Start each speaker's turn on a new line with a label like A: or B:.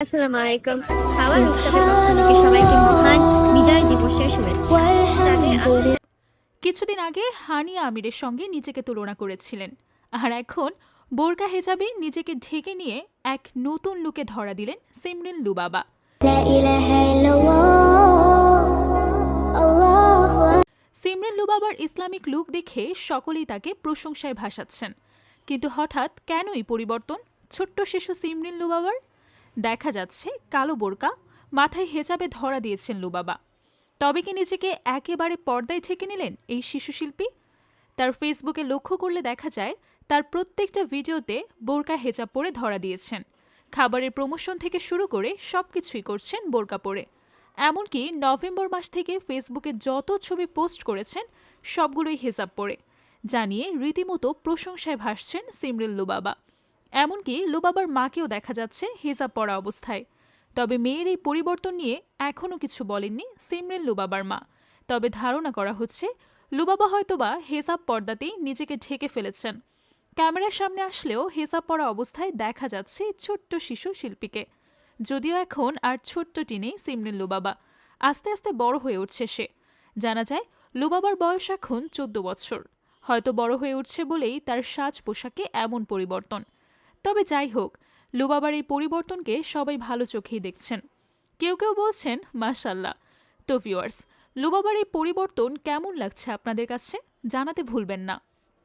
A: আসসালামু আলাইকুম। খাবার উৎসবের পক্ষ থেকে সবাইকে মহান বিজয় দিবসের শুভেচ্ছা। যাদের
B: কিছুদিন আগে হানিয়া আমিরের সঙ্গে নিজেকে তুলনা করেছিলেন, আর এখন বোরকা হেজাবে নিজেকে ঢেকে নিয়ে এক নতুন লুকে ধরা দিলেন সিমরিন লুবাবা। সিমরিন লুবাবার ইসলামিক লুক দেখে সকলেই তাকে প্রশংসায় ভাসাচ্ছেন। কিন্তু হঠাৎ কেনই পরিবর্তন ছোট্ট শিশু সিমরিন লুবাবার? দেখা যাচ্ছে কালো বোরকা মাথায় হেজাবে ধরা দিয়েছেন লুবাবা। তবে কি নিজেকে একেবারে পর্দায় ঢেকে নিলেন এই শিশু শিল্পী? তার ফেসবুকে লক্ষ্য করলে দেখা যায় তার প্রত্যেকটা ভিডিওতে বোরকা হেজাব পরে ধরা দিয়েছেন। খাবারের প্রমোশন থেকে শুরু করে সবকিছুই করছেন বোরকা পরে। এমনকি নভেম্বর মাস থেকে ফেসবুকে যত ছবি পোস্ট করেছেন সবগুলোই হেজাব পরে, জানিয়ে রীতিমতো প্রশংসায় ভাসছেন সিমরিন লুবাবা। এমনকি লুবাবার মাকেও দেখা যাচ্ছে হেজাব পরা অবস্থায়। তবে মেয়ের এই পরিবর্তন নিয়ে এখনও কিছু বলেননি সিমরিন লুবাবার মা। তবে ধারণা করা হচ্ছে লুবাবা হয়তোবা হেজাব পর্দাতেই নিজেকে ঢেকে ফেলেছেন। ক্যামেরার সামনে আসলেও হেজাব পরা অবস্থায় দেখা যাচ্ছে ছোট্ট শিশু শিল্পীকে। যদিও এখন আর ছোট্টটি নেই সিমরিন লুবাবা, আস্তে আস্তে বড় হয়ে উঠছে সে। জানা যায় লুবাবার বয়স এখন 14 বছর। হয়তো বড় হয়ে উঠছে বলেই তার সাজ পোশাকে এমন পরিবর্তন। তবে যাই হোক, লুবাবার এই পরিবর্তনকে সবাই ভালো চোখেই দেখছেন। কেউ কেউ বলছেন মাশাআল্লাহ। তো ভিউয়ার্স, লুবাবার এই পরিবর্তন কেমন লাগছে আপনাদের কাছে জানাতে ভুলবেন না।